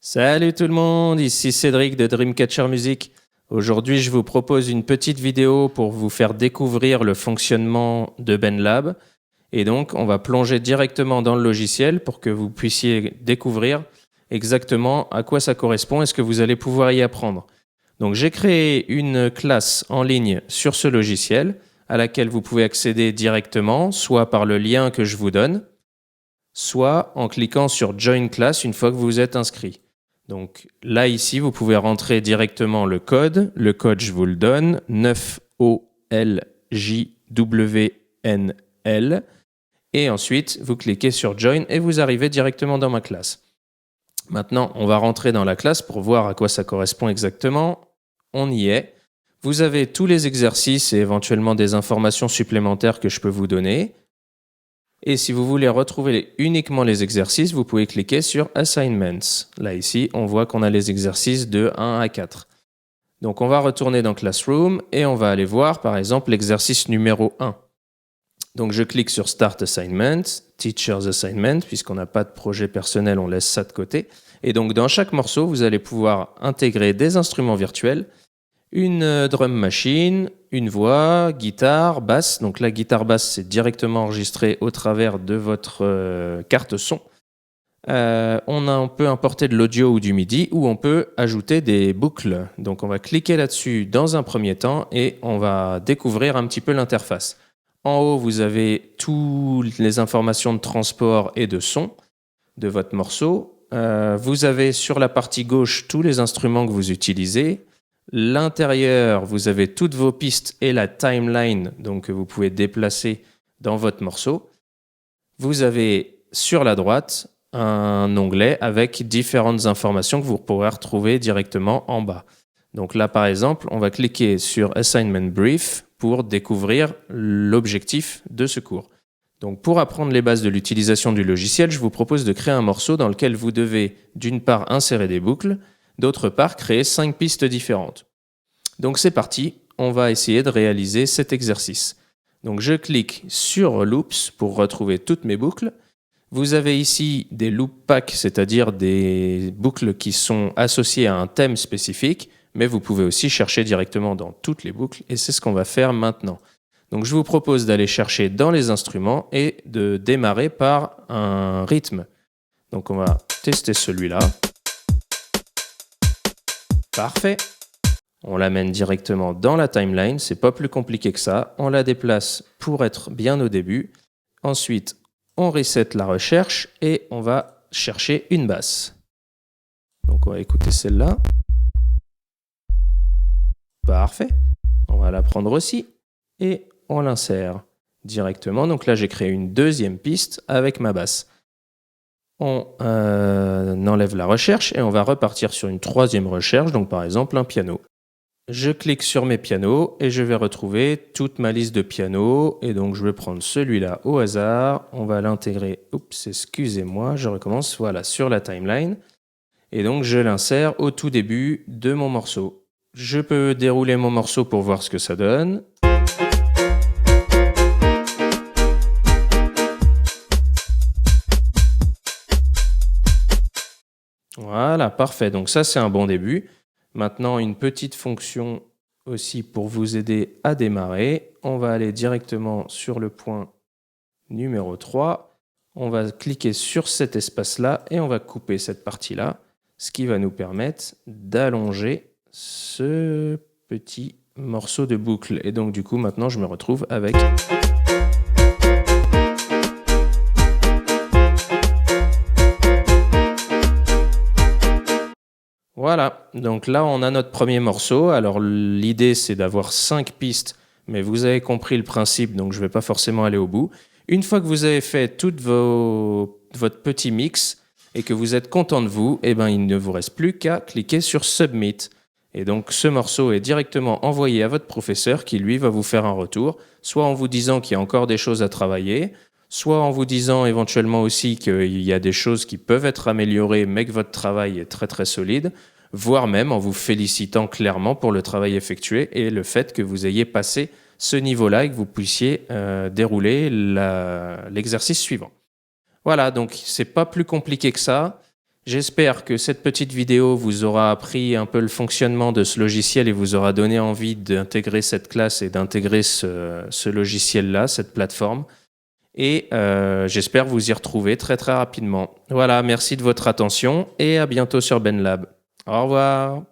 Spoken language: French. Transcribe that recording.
Salut tout le monde, ici Cédric de Dreamcatcher Music. Aujourd'hui, je vous propose une petite vidéo pour vous faire découvrir le fonctionnement de BandLab. Et donc, on va plonger directement dans le logiciel pour que vous puissiez découvrir exactement à quoi ça correspond et ce que vous allez pouvoir y apprendre. Donc, j'ai créé une classe en ligne sur ce logiciel à laquelle vous pouvez accéder directement, soit par le lien que je vous donne, soit en cliquant sur Join Class une fois que vous êtes inscrit. Donc là, ici, vous pouvez rentrer directement le code. Le code, je vous le donne, 9OLJWNL. Et ensuite, vous cliquez sur Join et vous arrivez directement dans ma classe. Maintenant, on va rentrer dans la classe pour voir à quoi ça correspond exactement. On y est. Vous avez tous les exercices et éventuellement des informations supplémentaires que je peux vous donner. Et si vous voulez retrouver uniquement les exercices, vous pouvez cliquer sur Assignments. Là, ici, on voit qu'on a les exercices de 1 à 4. Donc, on va retourner dans Classroom et on va aller voir, par exemple, l'exercice numéro 1. Donc, je clique sur Start Assignment, Teacher's Assignment, puisqu'on n'a pas de projet personnel, on laisse ça de côté. Et donc, dans chaque morceau, vous allez pouvoir intégrer des instruments virtuels, une drum machine, une voix, guitare, basse. Donc la guitare basse, c'est directement enregistré au travers de votre carte son. On peut importer de l'audio ou du MIDI ou on peut ajouter des boucles. Donc on va cliquer là-dessus dans un premier temps et on va découvrir un petit peu l'interface. En haut, vous avez toutes les informations de transport et de son de votre morceau. Vous avez sur la partie gauche tous les instruments que vous utilisez. L'intérieur, vous avez toutes vos pistes et la timeline donc que vous pouvez déplacer dans votre morceau. Vous avez sur la droite un onglet avec différentes informations que vous pourrez retrouver directement en bas. Donc là, par exemple, on va cliquer sur Assignment Brief pour découvrir l'objectif de ce cours. Donc pour apprendre les bases de l'utilisation du logiciel, je vous propose de créer un morceau dans lequel vous devez d'une part insérer des boucles, d'autre part, créer 5 pistes différentes. Donc c'est parti, on va essayer de réaliser cet exercice. Donc je clique sur Loops pour retrouver toutes mes boucles. Vous avez ici des loop packs, c'est-à-dire des boucles qui sont associées à un thème spécifique, mais vous pouvez aussi chercher directement dans toutes les boucles, et c'est ce qu'on va faire maintenant. Donc je vous propose d'aller chercher dans les instruments et de démarrer par un rythme. Donc on va tester celui-là. Parfait. On l'amène directement dans la timeline, c'est pas plus compliqué que ça. On la déplace pour être bien au début. Ensuite, on reset la recherche et on va chercher une basse. Donc on va écouter celle-là. Parfait. On va la prendre aussi et on l'insère directement. Donc là, j'ai créé une deuxième piste avec ma basse. On enlève la recherche et on va repartir sur une troisième recherche, donc par exemple un piano. Je clique sur mes pianos et je vais retrouver toute ma liste de pianos. Et donc je vais prendre celui-là au hasard. On va l'intégrer, oups, excusez-moi, je recommence, voilà, sur la timeline. Et donc je l'insère au tout début de mon morceau. Je peux dérouler mon morceau pour voir ce que ça donne. Voilà, parfait. Donc ça, c'est un bon début. Maintenant, une petite fonction aussi pour vous aider à démarrer. On va aller directement sur le point numéro 3. On va cliquer sur cet espace-là et on va couper cette partie-là, ce qui va nous permettre d'allonger ce petit morceau de boucle. Et donc, du coup, maintenant, je me retrouve avec... Voilà, donc là on a notre premier morceau. Alors l'idée c'est d'avoir 5 pistes, mais vous avez compris le principe, donc je ne vais pas forcément aller au bout. Une fois que vous avez fait tout votre petit mix et que vous êtes content de vous, eh ben, il ne vous reste plus qu'à cliquer sur Submit. Et donc ce morceau est directement envoyé à votre professeur qui lui va vous faire un retour, soit en vous disant qu'il y a encore des choses à travailler, soit en vous disant éventuellement aussi qu'il y a des choses qui peuvent être améliorées, mais que votre travail est très très solide, voire même en vous félicitant clairement pour le travail effectué et le fait que vous ayez passé ce niveau-là et que vous puissiez dérouler l'exercice suivant. Voilà, donc c'est pas plus compliqué que ça. J'espère que cette petite vidéo vous aura appris un peu le fonctionnement de ce logiciel et vous aura donné envie d'intégrer cette classe et d'intégrer ce logiciel-là, cette plateforme. Et j'espère vous y retrouver très très rapidement. Voilà, merci de votre attention et à bientôt sur BenLab. Au revoir.